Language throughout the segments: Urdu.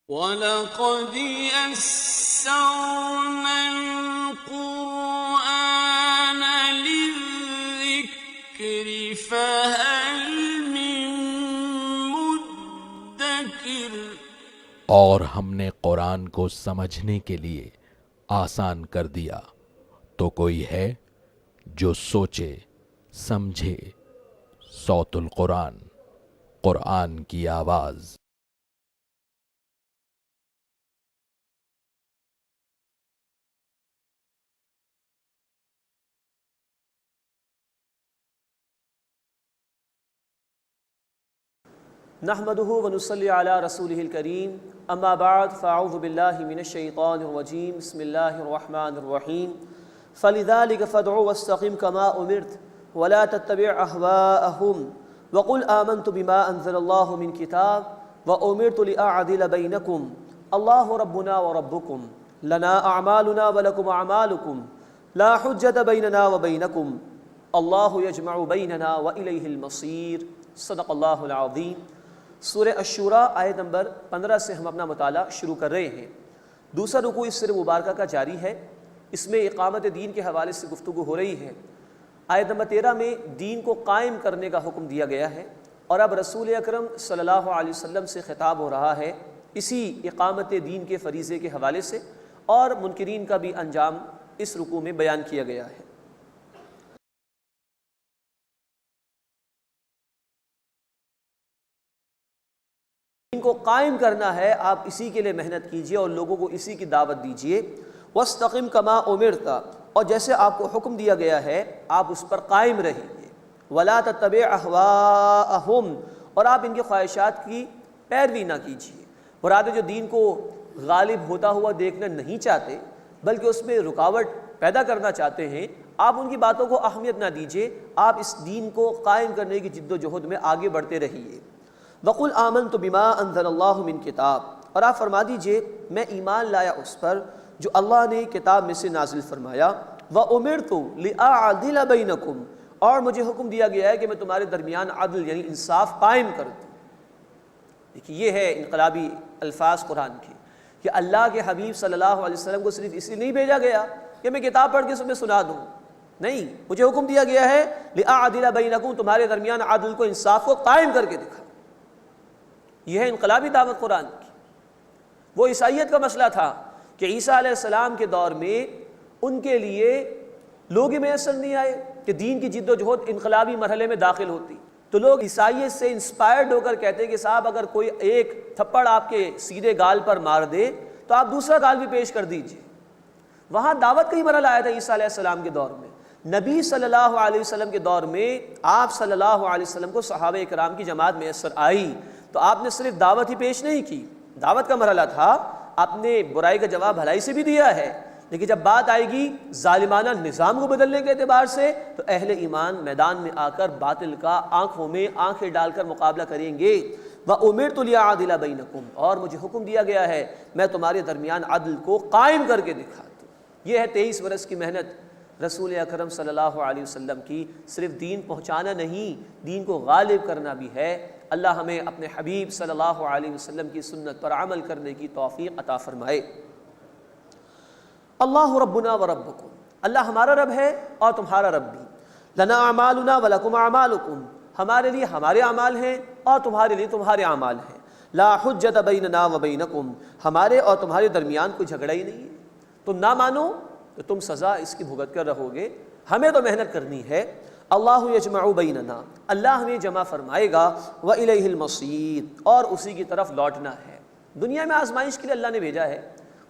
وَلَقَدْ يَسَّرْنَا الْقُرْآنَ لِلذِّكْرِ فَهَلْ مِن مُّدَّكِرٍ۔ اور ہم نے قرآن کو سمجھنے کے لیے آسان کر دیا، تو کوئی ہے جو سوچے سمجھے۔ صوت القرآن، قرآن کی آواز۔ نحمده ونصلي على رسوله الكريم اما بعد فاعوذ بالله من الشيطان الرجيم بسم الله الرحمن الرحيم فلذلك فادع واستقم كما امرت ولا تتبع اهواءهم وقل آمنت بما انزل الله من كتاب وامرت لاعدل بينكم الله ربنا وربكم لنا اعمالنا ولكم اعمالكم لا حجة بيننا وبينكم الله يجمع بيننا واليه المصير صدق اللہ العظیم۔ سورہ الشورى آیت نمبر 15 سے ہم اپنا مطالعہ شروع کر رہے ہیں۔ دوسرا رکوع اس سورہ مبارکہ کا جاری ہے، اس میں اقامت دین کے حوالے سے گفتگو ہو رہی ہے۔ آیت نمبر 13 میں دین کو قائم کرنے کا حکم دیا گیا ہے، اور اب رسول اکرم صلی اللہ علیہ وسلم سے خطاب ہو رہا ہے اسی اقامت دین کے فریضے کے حوالے سے، اور منکرین کا بھی انجام اس رکوع میں بیان کیا گیا ہے۔ دین کو قائم کرنا ہے، آپ اسی کے لیے محنت کیجئے اور لوگوں کو اسی کی دعوت دیجئے۔ وَاسْتَقِمْ كَمَا أُمِرْتَ، اور جیسے آپ کو حکم دیا گیا ہے آپ اس پر قائم رہیے۔ وَلَا تَتَّبِعْ أَهْوَاءَهُمْ، اور آپ ان کی خواہشات کی پیروی نہ کیجئے۔ مراد جو دین کو غالب ہوتا ہوا دیکھنا نہیں چاہتے بلکہ اس میں رکاوٹ پیدا کرنا چاہتے ہیں، آپ ان کی باتوں کو اہمیت نہ دیجئے، آپ اس دین کو قائم کرنے کی جد و جہد میں آگے بڑھتے رہیے۔ وَقُلْ آمَنْتُ بِمَا أَنزَلَ اللَّهُ مِنْ کتاب، اور آپ فرما دیجئے میں ایمان لایا اس پر جو اللہ نے کتاب میں سے نازل فرمایا۔ وَأُمِرْتُ لِأَعْدِلَ بَيْنَكُمْ، اور مجھے حکم دیا گیا ہے کہ میں تمہارے درمیان عدل یعنی انصاف قائم کر دوں۔ دیکھیے یہ ہے انقلابی الفاظ قرآن کے، کہ اللہ کے حبیب صلی اللہ علیہ وسلم کو صرف اس لیے نہیں بھیجا گیا کہ میں کتاب پڑھ کے تمہیں سنا دوں، نہیں، مجھے حکم دیا گیا ہے لِأَعْدِلَ بَيْنَكُمْ، تمہارے درمیان عدل کو انصاف کو قائم کر کے دکھا۔ یہ ہے انقلابی دعوت قرآن کی۔ وہ عیسائیت کا مسئلہ تھا کہ عیسیٰ علیہ السلام کے دور میں ان کے لیے لوگ ہی میسر نہیں آئے کہ دین کی جد و جہد انقلابی مرحلے میں داخل ہوتی، تو لوگ عیسائیت سے انسپائرڈ ہو کر کہتے کہ صاحب اگر کوئی ایک تھپڑ آپ کے سیدھے گال پر مار دے تو آپ دوسرا گال بھی پیش کر دیجئے۔ وہاں دعوت کا ہی مرحلہ آیا تھا عیسیٰ علیہ السلام کے دور میں۔ نبی صلی اللہ علیہ وسلم کے دور میں آپ صلی اللہ علیہ وسلم کو صحابہ کرام کی جماعت میسر آئی، تو آپ نے صرف دعوت ہی پیش نہیں کی، دعوت کا مرحلہ تھا، آپ نے برائی کا جواب بھلائی سے بھی دیا ہے، لیکن جب بات آئے گی ظالمانہ نظام کو بدلنے کے اعتبار سے تو اہل ایمان میدان میں آ کر باطل کا آنکھوں میں آنکھیں ڈال کر مقابلہ کریں گے۔ وَأُمِرْتُ لِأَعْدِلَ بَيْنَكُمْ، اور مجھے حکم دیا گیا ہے میں تمہارے درمیان عدل کو قائم کر کے دکھاتا ہوں۔ یہ ہے 23 برس کی محنت رسول اکرم صلی اللہ علیہ وسلم کی، صرف دین پہنچانا نہیں، دین کو غالب کرنا بھی ہے۔ اللہ ہمیں اپنے حبیب صلی اللہ علیہ وسلم کی سنت پر عمل کرنے کی توفیق عطا فرمائے۔ اللہ ربنا وربکم، اللہ ہمارا رب ہے اور تمہارا رب بھی۔ لنا اعمالنا ولکم اعمالکم، ہمارے لیے ہمارے اعمال ہیں اور تمہارے لیے تمہارے اعمال ہیں۔ لا حجت بیننا وبینکم، ہمارے اور تمہارے درمیان کوئی جھگڑا ہی نہیں ہے، تم نہ مانو تو تم سزا اس کی بھگت کر رہو گے، ہمیں تو محنت کرنی ہے۔ اللہ یجمع بیننا، اللہ ہمیں جمع فرمائے گا، وإلیہ المصیر، اور اسی کی طرف لوٹنا ہے۔ دنیا میں آزمائش کے لیے اللہ نے بھیجا ہے،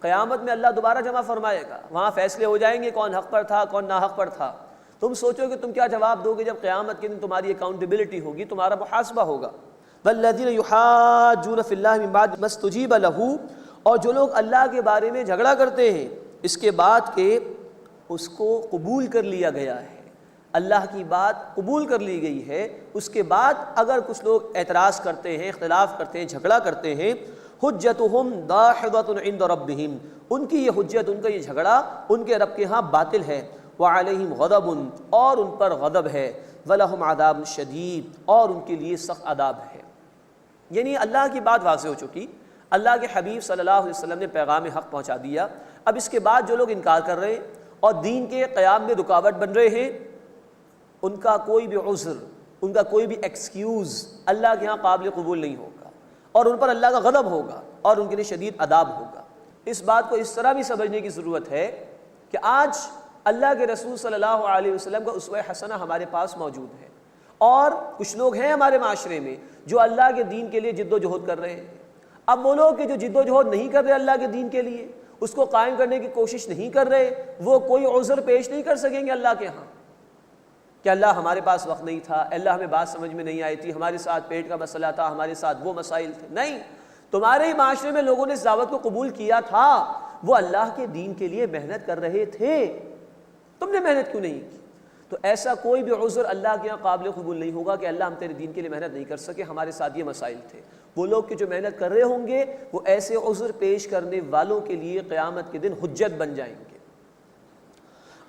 قیامت میں اللہ دوبارہ جمع فرمائے گا، وہاں فیصلے ہو جائیں گے کون حق پر تھا کون ناحق پر تھا۔ تم سوچو کہ تم کیا جواب دو گے جب قیامت کے دن تمہاری اکاؤنٹیبلٹی ہوگی، تمہارا محاسبہ ہوگا۔ والذین یحاجون فی اللہ من بعد ما استجیب لہ، اور جو لوگ اللہ کے بارے میں جھگڑا کرتے ہیں اس کے بعد کہ اس کو قبول کر لیا گیا ہے، اللہ کی بات قبول کر لی گئی ہے، اس کے بعد اگر کچھ لوگ اعتراض کرتے ہیں، اختلاف کرتے ہیں، جھگڑا کرتے ہیں، حجتہم داحضۃ عند ربہم، ان کی یہ حجت، ان کا یہ جھگڑا ان کے رب کے ہاں باطل ہے۔ وعلیہم غضب، اور ان پر غضب ہے۔ ولہم عذاب شدید، اور ان کے لیے سخت عذاب ہے۔ یعنی اللہ کی بات واضح ہو چکی، اللہ کے حبیب صلی اللہ علیہ وسلم نے پیغام حق پہنچا دیا. اب اس کے بعد جو لوگ انکار کر رہے ہیں اور دین کے قیام میں رکاوٹ بن رہے ہیں، ان کا کوئی بھی عذر، ان کا کوئی بھی ایکسکیوز اللہ کے ہاں قابل قبول نہیں ہوگا، اور ان پر اللہ کا غضب ہوگا اور ان کے لیے شدید عذاب ہوگا. اس بات کو اس طرح بھی سمجھنے کی ضرورت ہے کہ آج اللہ کے رسول صلی اللہ علیہ وسلم کا اسوہ حسنہ ہمارے پاس موجود ہے، اور کچھ لوگ ہیں ہمارے معاشرے میں جو اللہ کے دین کے لیے جد و جہد کر رہے ہیں. اب وہ لوگ کہ جو جد و جہد نہیں کر رہے اللہ کے دین کے لیے، اس کو قائم کرنے کی کوشش نہیں کر رہے، وہ کوئی عذر پیش نہیں کر سکیں گے اللہ کے ہاں کہ اللہ ہمارے پاس وقت نہیں تھا، اللہ ہمیں بات سمجھ میں نہیں آئی تھی، ہمارے ساتھ پیٹ کا مسئلہ تھا، ہمارے ساتھ وہ مسائل تھے. نہیں، تمہارے ہی معاشرے میں لوگوں نے اس دعوت کو قبول کیا تھا، وہ اللہ کے دین کے لیے محنت کر رہے تھے، تم نے محنت کیوں نہیں کی؟ تو ایسا کوئی بھی عذر اللہ کے یہاں قابل قبول نہیں ہوگا کہ اللہ ہم تیرے دین کے لیے محنت نہیں کر سکے، ہمارے ساتھ یہ مسائل تھے. وہ لوگ کہ جو محنت کر رہے ہوں گے وہ ایسے عذر پیش کرنے والوں کے لیے قیامت کے دن حجت بن جائیں گے.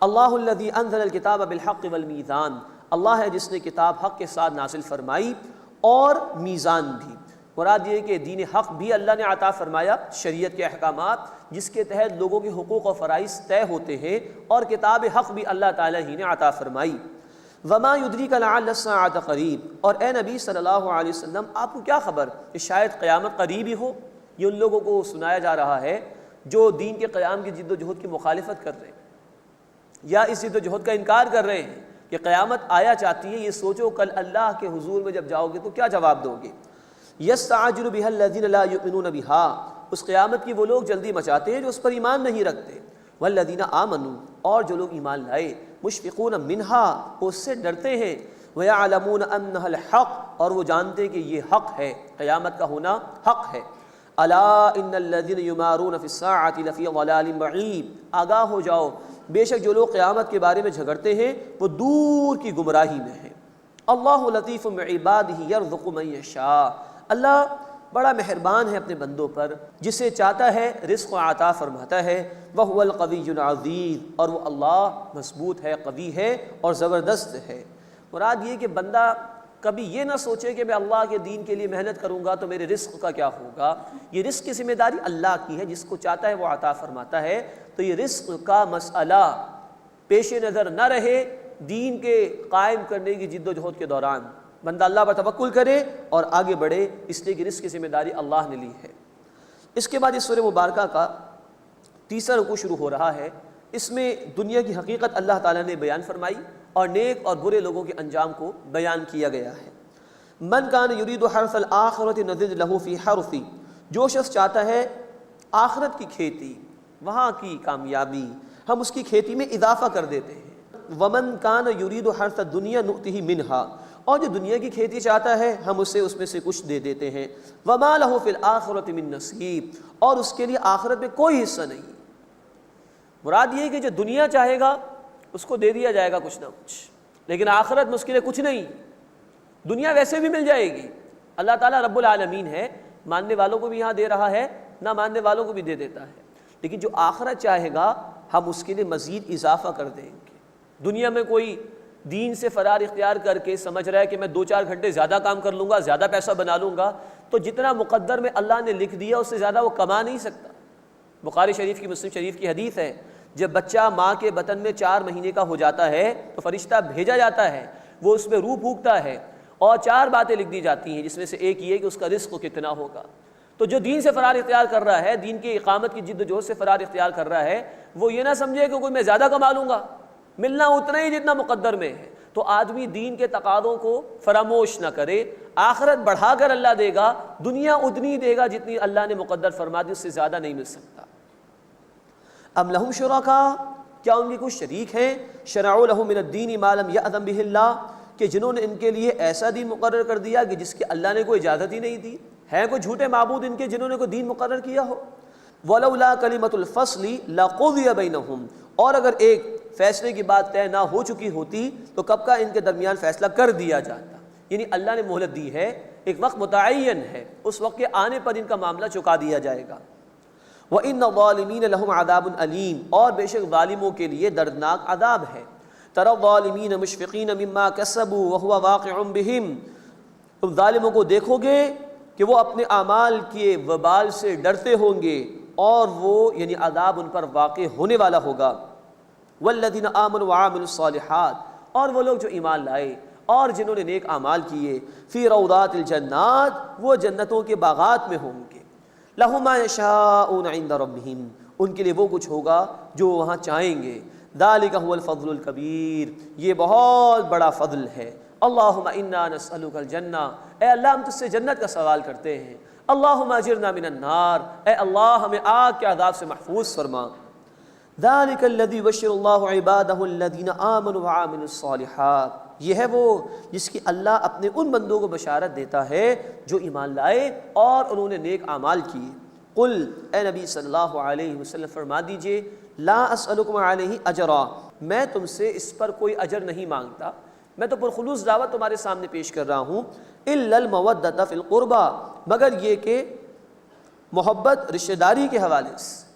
اللہ الذی انزل الکتاب بالحق والمیزان، اللہ ہے جس نے کتاب حق کے ساتھ نازل فرمائی اور میزان بھی. مراد یہ کہ دین حق بھی اللہ نے عطا فرمایا، شریعت کے احکامات جس کے تحت لوگوں کے حقوق و فرائض طے ہوتے ہیں، اور کتاب حق بھی اللہ تعالیٰ ہی نے عطا فرمائی. وما یدریک لعل الساعۃ قریب، اور اے نبی صلی اللہ علیہ وسلم آپ کو کیا خبر کہ شاید قیامت قریب ہی ہو. یہ ان لوگوں کو سنایا جا رہا ہے جو دین کے قیام کی جد و جہد کی مخالفت کر رہے ہیں یا اس جد و جہد کا انکار کر رہے ہیں کہ قیامت آیا چاہتی ہے. یہ سوچو کل اللہ کے حضور میں جب جاؤ گے تو کیا جواب دو گے. یستعجل بها الذین لا یؤمنون بها، اس قیامت کی وہ لوگ جلدی مچاتے ہیں جو اس پر ایمان نہیں رکھتے. والذین آمنوا، اور جو لوگ ایمان لائے، مشفقون منها، وہ اس سے ڈرتے ہیں. ویعلمون انها الحق، اور وہ جانتے ہیں کہ یہ حق ہے، قیامت کا ہونا حق ہے. الا ان الذین یمارون فی الساعۃ لفی ضلال بعید، آگاہ ہو جاؤ بے شک جو لوگ قیامت کے بارے میں جھگڑتے ہیں وہ دور کی گمراہی میں ہیں. اللہ لطیف بعبادہ یرزق من یشاء، اللہ بڑا مہربان ہے اپنے بندوں پر، جسے چاہتا ہے رزق و عطا فرماتا ہے. وہو القوی العزیز، اور وہ اللہ مضبوط ہے، قوی ہے اور زبردست ہے. مراد یہ کہ بندہ کبھی یہ نہ سوچے کہ میں اللہ کے دین کے لیے محنت کروں گا تو میرے رزق کا کیا ہوگا. یہ رزق کی ذمہ داری اللہ کی ہے، جس کو چاہتا ہے وہ عطا فرماتا ہے. تو یہ رزق کا مسئلہ پیش نظر نہ رہے دین کے قائم کرنے کی جد و جہد کے دوران. بندہ اللہ پر توکل کرے اور آگے بڑھے، اس لیے کہ رزق کی ذمہ داری اللہ نے لی ہے. اس کے بعد اس سورہ مبارکہ کا تیسرا رکوع شروع ہو رہا ہے. اس میں دنیا کی حقیقت اللہ تعالیٰ نے بیان فرمائی اور نیک اور برے لوگوں کے انجام کو بیان کیا گیا ہے. من کان یرید حرث الآخرۃ نزد لہ فی حرثی، جو شخص چاہتا ہے آخرت کی کھیتی، وہاں کی کامیابی، ہم اس کی کھیتی میں اضافہ کر دیتے ہیں. ومن کان یرید حرث الدنیا نؤتہ منہا، اور جو دنیا کی کھیتی چاہتا ہے ہم اسے اس میں سے کچھ دے دیتے ہیں. وما لہ فی الآخرۃ من نصیب، اور اس کے لیے آخرت میں کوئی حصہ نہیں. مراد یہ کہ جو دنیا چاہے گا اس کو دے دیا جائے گا کچھ نہ کچھ، لیکن آخرت میں اس کے لیے کچھ نہیں. دنیا ویسے بھی مل جائے گی، اللہ تعالیٰ رب العالمین ہے، ماننے والوں کو بھی یہاں دے رہا ہے، نہ ماننے والوں کو بھی دے دیتا ہے. لیکن جو آخرت چاہے گا ہم اس کے لیے مزید اضافہ کر دیں گے. دنیا میں کوئی دین سے فرار اختیار کر کے سمجھ رہا ہے کہ میں 2-4 گھنٹے زیادہ کام کر لوں گا، زیادہ پیسہ بنا لوں گا، تو جتنا مقدر میں اللہ نے لکھ دیا اس سے زیادہ وہ کما نہیں سکتا. بخاری شریف کی، مسلم شریف کی حدیث ہے، جب بچہ ماں کے بطن میں 4 مہینے کا ہو جاتا ہے تو فرشتہ بھیجا جاتا ہے، وہ اس میں روح پھونکتا ہے اور 4 باتیں لکھ دی جاتی ہیں، جس میں سے ایک یہ کہ اس کا رزق کتنا ہوگا. تو جو دین سے فرار اختیار کر رہا ہے، دین کی اقامت کی جد و جہد سے فرار اختیار کر رہا ہے، وہ یہ نہ سمجھے کہ کوئی میں زیادہ کما لوں گا، ملنا اتنا ہی جتنا مقدر میں ہے. تو آدمی دین کے تقاضوں کو فراموش نہ کرے، آخرت بڑھا کر اللہ دے گا، دنیا اتنی دے گا جتنی اللہ نے مقدر فرما دی، اس سے زیادہ نہیں مل سکتا. ام لہم شرکاء، کیا ان کے کچھ شریک ہیں، شرعوا لہم من الدین ما لم یأذن بہ اللہ، کہ جنہوں نے ان کے لیے ایسا دین مقرر کر دیا کہ جس کی اللہ نے کوئی اجازت ہی نہیں دی. ہیں کوئی جھوٹے معبود ان کے جنہوں نے کوئی دین مقرر کیا ہو. ولولا کلمۃ الفصل لقضی بینہم، اور اگر ایک فیصلے کی بات طے نہ ہو چکی ہوتی تو کب کا ان کے درمیان فیصلہ کر دیا جاتا. یعنی اللہ نے مہلت دی ہے، ایک وقت متعین ہے، اس وقت کے آنے پر ان کا معاملہ چکا دیا جائے گا. وَإِنَّ الظَّالِمِينَ لَهُمْ عَذَابٌ أَلِيمٌ، اور بے شک ظالموں کے لیے دردناک عذاب ہے. تَرَى الظَّالِمِينَ مُشْفِقِينَ مِمَّا كَسَبُوا وَهُوَ وَاقِعٌ بِهِمْ، تم ظالموں کو دیکھو گے کہ وہ اپنے اعمال کے وبال سے ڈرتے ہوں گے اور وہ یعنی عذاب ان پر واقع ہونے والا ہوگا۔ والذین آمنوا وعملوا الصالحات، اور وہ لوگ جو ایمان لائے اور جنہوں نے نیک اعمال کیے، فی روضات الجنات، وہ جنتوں کے باغات میں ہوں گے، لہم ما یشاءون عند ربہم، ان کے لیے وہ کچھ ہوگا جو وہاں چاہیں گے، ذالک هو الفضل الکبیر، یہ بہت بڑا فضل ہے۔ اللہم انا نسألک الجنہ، اے اللہ ہم تجھ سے جنت کا سوال کرتے ہیں۔ اللہم اجرنا من النار، اے اللہ ہمیں آگ کے عذاب سے محفوظ فرما۔ ذالک الذی یبشر اللہ عبادہ الذین آمنوا وعملوا الصالحات، یہ ہے وہ جس کی اللہ اپنے ان بندوں کو بشارت دیتا ہے جو ایمان لائے اور انہوں نے نیک اعمال کیے۔ قل، اے نبی صلی اللہ علیہ وسلم فرما دیجئے، لا اسألکم علیہ اجرا، میں تم سے اس پر کوئی اجر نہیں مانگتا، میں تو پرخلوص دعوت تمہارے سامنے پیش کر رہا ہوں، الا المودۃ فی القربى، مگر یہ کہ محبت رشتہ داری کے حوالے سے،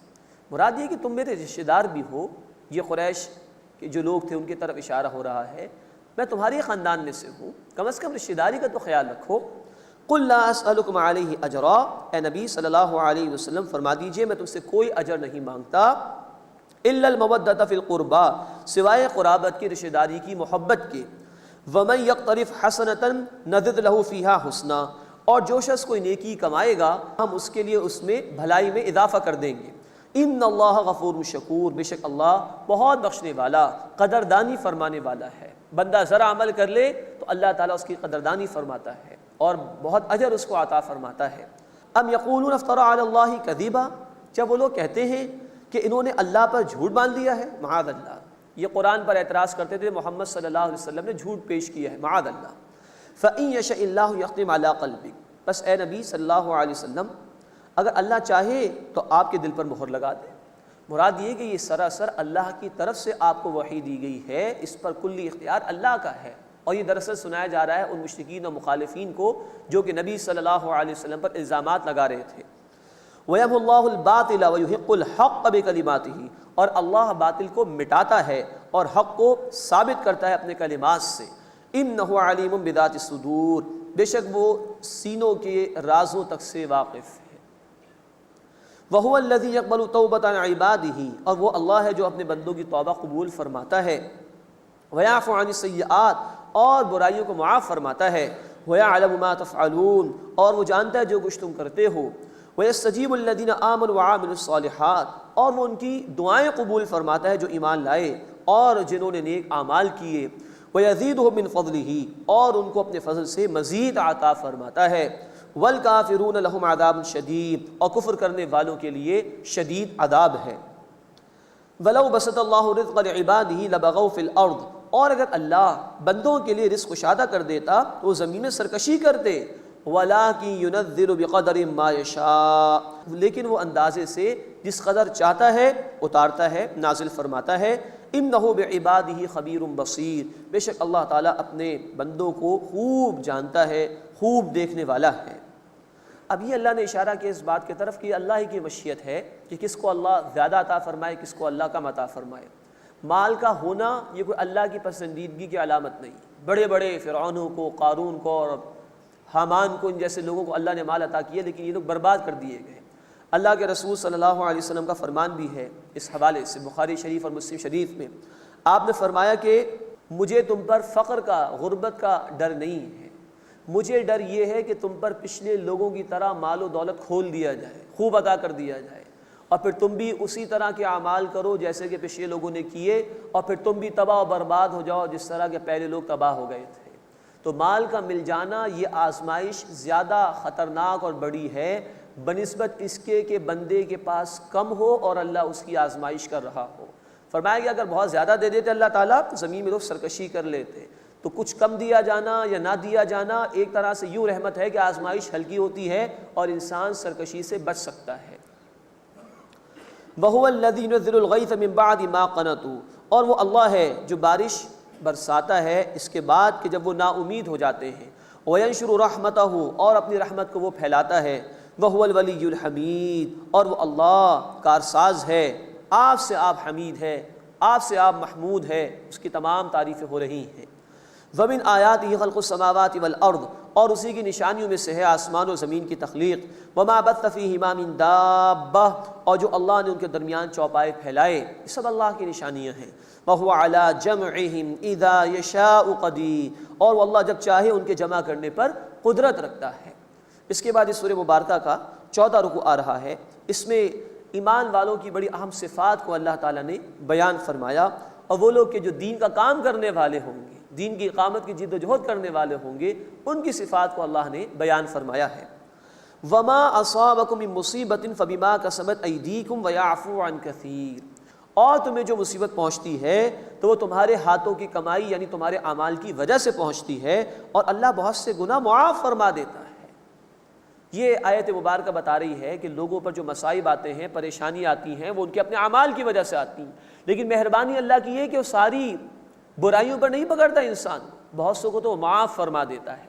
مراد یہ کہ تم میرے رشتہ دار بھی ہو، یہ قریش کے جو لوگ تھے ان کی طرف اشارہ ہو رہا ہے، میں تمہاری خاندان میں سے ہوں، کم از کم رشتہ داری کا تو خیال رکھو۔ قل لا اسألکم علیہ اجرا، اے نبی صلی اللہ علیہ وسلم فرما دیجئے میں تم سے کوئی اجر نہیں مانگتا، الا المودۃ فی القربى، سوائے قرابت کی رشتہ داری کی محبت کے، ومن یقترف حسنۃ نزد لہ فیہا حسنا، اور جو شخص کوئی نیکی کمائے گا ہم اس کے لیے اس میں بھلائی میں اضافہ کر دیں گے۔ ان اللہ غفور شکور، بے شک اللہ بہت بخشنے والا قدردانی فرمانے والا ہے۔ بندہ ذرا عمل کر لے تو اللہ تعالیٰ اس کی قدردانی فرماتا ہے اور بہت اجر اس کو عطا فرماتا ہے۔ ام یقولون افترى علی اللہ کذبا، جب وہ لوگ کہتے ہیں کہ انہوں نے اللہ پر جھوٹ باندھ دیا ہے، معاذ اللہ، یہ قرآن پر اعتراض کرتے تھے محمد صلی اللہ علیہ وسلم نے جھوٹ پیش کیا ہے، معاذ اللہ۔ فَإِن يَشَإِ اللَّهُ يَخْتِمْ عَلَىٰ قَلْبِكَ، بس اے نبی صلی اللہ علیہ وسلم اگر اللہ چاہے تو آپ کے دل پر مہر لگا دے۔ مراد یہ کہ یہ سراسر اللہ کی طرف سے آپ کو وحی دی گئی ہے، اس پر کلی اختیار اللہ کا ہے، اور یہ دراصل سنایا جا رہا ہے ان مشرکین و مخالفین کو جو کہ نبی صلی اللہ علیہ وسلم پر الزامات لگا رہے تھے۔ وَيَمْحُو اللَّهُ الْبَاطِلَ وَيُحِقُّ الْحَقَّ بِكَلِمَاتِهِ، اور اللہ باطل کو مٹاتا ہے اور حق کو ثابت کرتا ہے اپنے کلمات سے۔ إِنَّهُ عَلِيمٌ بِذَاتِ الصُّدُورِ، بے شک وہ سینوں کے رازوں تک سے واقف ہے۔ وَهُوَ الَّذِي يَقْبَلُ تَوْبَةَ عَنْ عِبَادِهِ، اور وہ اللہ ہے جو اپنے بندوں کی توبہ قبول فرماتا ہے۔ وَيَعْفُو عَنِ السَّيِّئَاتِ، اور برائیوں کو معاف فرماتا ہے۔ وَيَعْلَمُ مَا تَفْعَلُونَ، اور وہ جانتا ہے جو کچھ تم کرتے ہو۔ وَيَسْتَجِيبُ الَّذِينَ آمَنُوا وَعَمِلُوا الصَّالِحَاتِ، اور وہ ان کی دعائیں قبول فرماتا ہے جو ایمان لائے اور جنہوں نے نیک اعمال کیے۔ وَيَزِيدُهُم مِّن فَضْلِهِ، اور ان کو اپنے فضل سے مزید عطا فرماتا ہے۔ وَالْكَافِرُونَ لَهُمْ عَذَابٌ شَدِيدٌ، اور کفر کرنے والوں کے لیے شدید عذاب ہے۔ وَلَوْ بَسَطَ اللَّهُ رِزْقَ لِعِبَادِهِ لَبَغَوْا فِي الْأَرْضِ، اور اگر اللہ بندوں کے لیے رزق کشادہ کر دیتا تو وہ زمین میں سرکشی کرتے۔ وَلَٰكِن يُنَزِّلُ بِقَدَرٍ مَّا يَشَاءُ، لیکن وہ اندازے سے جس قدر چاہتا ہے اتارتا ہے، نازل فرماتا ہے۔ إِنَّهُ بِعِبَادِهِ خَبِيرٌ بَصِيرٌ، بے شک اللہ تعالیٰ اپنے بندوں کو خوب جانتا ہے، خوب دیکھنے والا ہے۔ اب یہ اللہ نے اشارہ کیا اس بات کی طرف کہ اللہ ہی کی مشیت ہے کہ کس کو اللہ زیادہ عطا فرمائے، کس کو اللہ کم عطا فرمائے۔ مال کا ہونا یہ کوئی اللہ کی پسندیدگی کی علامت نہیں۔ بڑے بڑے فرعونوں کو، قارون کو اور حامان کو، ان جیسے لوگوں کو اللہ نے مال عطا کیا لیکن یہ لوگ برباد کر دیے گئے۔ اللہ کے رسول صلی اللہ علیہ وسلم کا فرمان بھی ہے اس حوالے سے بخاری شریف اور مسلم شریف میں، آپ نے فرمایا کہ مجھے تم پر فقر کا، غربت کا ڈر نہیں ہے، مجھے ڈر یہ ہے کہ تم پر پچھلے لوگوں کی طرح مال و دولت کھول دیا جائے، خوب عطا کر دیا جائے، اور پھر تم بھی اسی طرح کے اعمال کرو جیسے کہ پچھلے لوگوں نے کیے، اور پھر تم بھی تباہ و برباد ہو جاؤ جس طرح کے پہلے لوگ تباہ ہو گئے تھے۔ تو مال کا مل جانا یہ آزمائش زیادہ خطرناک اور بڑی ہے بنسبت اس کے کہ بندے کے پاس کم ہو اور اللہ اس کی آزمائش کر رہا ہو۔ فرمایا کہ اگر بہت زیادہ دے دیتے اللہ تعالیٰ تو زمین میں لوگ سرکشی کر لیتے، تو کچھ کم دیا جانا یا نہ دیا جانا ایک طرح سے یوں رحمت ہے کہ آزمائش ہلکی ہوتی ہے اور انسان سرکشی سے بچ سکتا ہے۔ وَهُوَ الَّذِي يُنَزِّلُ الْغَيْثَ مِن بَعْدِ مَا قَنَطُوا، اور وہ اللہ ہے جو بارش برساتا ہے اس کے بعد کہ جب وہ نا امید ہو جاتے ہیں۔ وَيَنشُرُ رَحْمَتَهُ، اور اپنی رحمت کو وہ پھیلاتا ہے۔ وَهُوَ الْوَلِيُّ الْحَمِيدُ، اور وہ اللہ کارساز ہے، آپ سے آپ حمید ہے، آپ سے آپ محمود ہے، اس کی تمام تعریفیں ہو رہی ہیں۔ وَمِنْ آیَاتِهِ خَلْقُ السَّمَاوَاتِ وَالْأَرْضِ، اور اسی کی نشانیوں میں سے ہے آسمان و زمین کی تخلیق، وما بث فیہما من دابہ، اور جو اللہ نے ان کے درمیان چوپائے پھیلائے، یہ سب اللہ کی نشانیاں ہیں، وہو علی جمعہم اذا یشاء قدیر، اور وہ اللہ جب چاہے ان کے جمع کرنے پر قدرت رکھتا ہے۔ اس کے بعد اس سورہ مبارکہ کا 14 رکوع آ رہا ہے، اس میں ایمان والوں کی بڑی اہم صفات کو اللہ تعالیٰ نے بیان فرمایا، اور وہ لوگ کہ جو دین کا کام کرنے والے ہوں گے، دین کی اقامت کی جد و جہد کرنے والے ہوں گے، ان کی صفات کو اللہ نے بیان فرمایا ہے۔ وما اصابکم من مصیبت فبما کسبت ایدیکم ویعفو عن کثیر، اور تمہیں جو مصیبت پہنچتی ہے تو وہ تمہارے ہاتھوں کی کمائی یعنی تمہارے اعمال کی وجہ سے پہنچتی ہے، اور اللہ بہت سے گناہ معاف فرما دیتا ہے۔ یہ آیت مبارکہ بتا رہی ہے کہ لوگوں پر جو مصائب آتے ہیں، پریشانی آتی ہیں، وہ ان کے اپنے اعمال کی وجہ سے آتی ہیں، لیکن مہربانی اللہ کی یہ کہ وہ ساری برائیوں پر نہیں پکڑتا انسان، بہت سو کو تو وہ معاف فرما دیتا ہے۔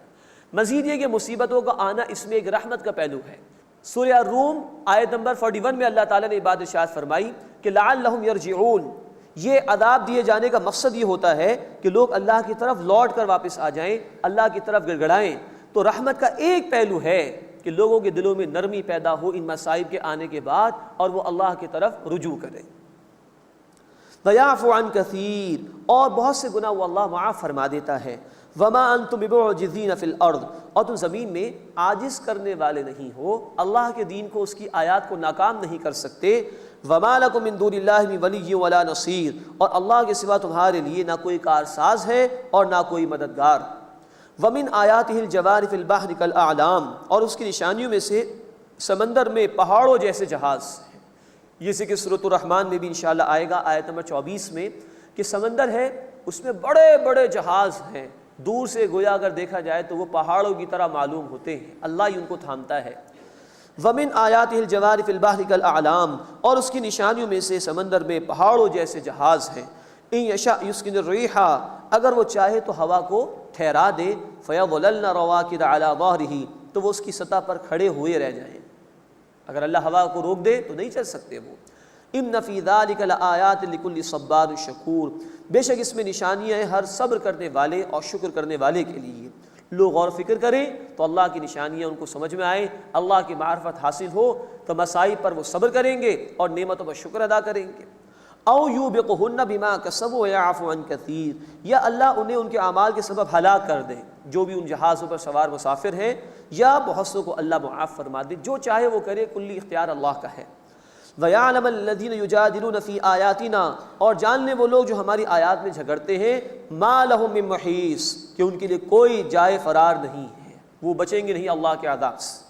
مزید یہ کہ مصیبتوں کا آنا اس میں ایک رحمت کا پہلو ہے۔ سورہ الروم آیت نمبر 41 میں اللہ تعالیٰ نے بات ارشاد فرمائی کہ لعلہم یرجعون، یہ عذاب دیے جانے کا مقصد یہ ہوتا ہے کہ لوگ اللہ کی طرف لوٹ کر واپس آ جائیں، اللہ کی طرف گڑ گڑائیں۔ تو رحمت کا ایک پہلو ہے کہ لوگوں کے دلوں میں نرمی پیدا ہو ان مصائب کے آنے کے بعد، اور وہ اللہ کی طرف رجوع کریں۔ وَيَعْفُو عَنْ كَثِيرٍ، اور بہت سے گناہ وہ اللہ معاف فرما دیتا ہے۔ وَمَا أَنْتُمْ بِمُعْجِزِينَ فِي الْأَرْضِ، اور تم زمین میں عاجز کرنے والے نہیں ہو، اللہ کے دین کو، اس کی آیات کو ناکام نہیں کر سکتے۔ وَمَا لَكُم مِّن دُونِ اللَّهِ مِن وَلِيٍّ وَلَا نَصِيرٍ، اور اللہ کے سوا تمہارے لیے نہ کوئی کارساز ہے اور نہ کوئی مددگار۔ وَمِنْ آيَاتِهِ الْجَوَارِ فِي الْبَحْرِ كَالْأَعْلَامِ، اور اس کی نشانیوں میں سے سمندر میں پہاڑوں جیسے جہاز ہیں۔ جیسے کہ سورۃ الرحمن میں بھی انشاءاللہ آئے گا آیت نمبر 24 میں کہ سمندر ہے، اس میں بڑے بڑے جہاز ہیں، دور سے گویا اگر دیکھا جائے تو وہ پہاڑوں کی طرح معلوم ہوتے ہیں، اللہ ہی ان کو تھامتا ہے۔ وَمِنْ آيَاتِهِ الْجَوَارِ فِي الْبَحْرِ كَالْأَعْلَامِ، اور اس کی نشانیوں میں سے سمندر میں پہاڑوں جیسے جہاز ہیں۔ إِن يَشَأْ يُسْكِنِ الرِّيحَ، اگر وہ چاہے تو ہوا کو ٹھہرا دے، فَيَظْلَلْنَ رَوَاكِدَ عَلَى ظَهْرِهِ، تو وہ اس کی سطح پر کھڑے ہوئے رہ جائیں۔ اگر اللہ ہوا کو روک دے تو نہیں چل سکتے وہ۔ إِنَّ فِي ذَلِكَ لَآيَاتٍ لِكُلِّ صَبَّارٍ شَكُورٍ، بے شک اس میں نشانیاں ہیں ہر صبر کرنے والے اور شکر کرنے والے کے لیے۔ لوگ غور فکر کریں تو اللہ کی نشانیاں ان کو سمجھ میں آئیں، اللہ کی معرفت حاصل ہو تو مصائب پر وہ صبر کریں گے اور نعمتوں پر شکر ادا کریں گے۔ او یوبقہن بما کسبوا ویعفو عن کثیر، یا اللہ انہیں ان کے اعمال کے سبب ہلاک کر دے، جو بھی ان جہازوں پر سوار مسافر ہیں، یا بہت سو کو اللہ معاف فرما دے، جو چاہے وہ کرے، کلی اختیار اللہ کا ہے۔ وَيَعْلَمَ الَّذِينَ يُجَادِلُونَ فِي آيَاتِنَا، اور جان لیں وہ لوگ جو ہماری آیات میں جھگڑتے ہیں، مَا لَهُم مِّن مَّحِيصٍ، کہ ان کے لیے کوئی جائے فرار نہیں ہے، وہ بچیں گے نہیں اللہ کے عذاب سے۔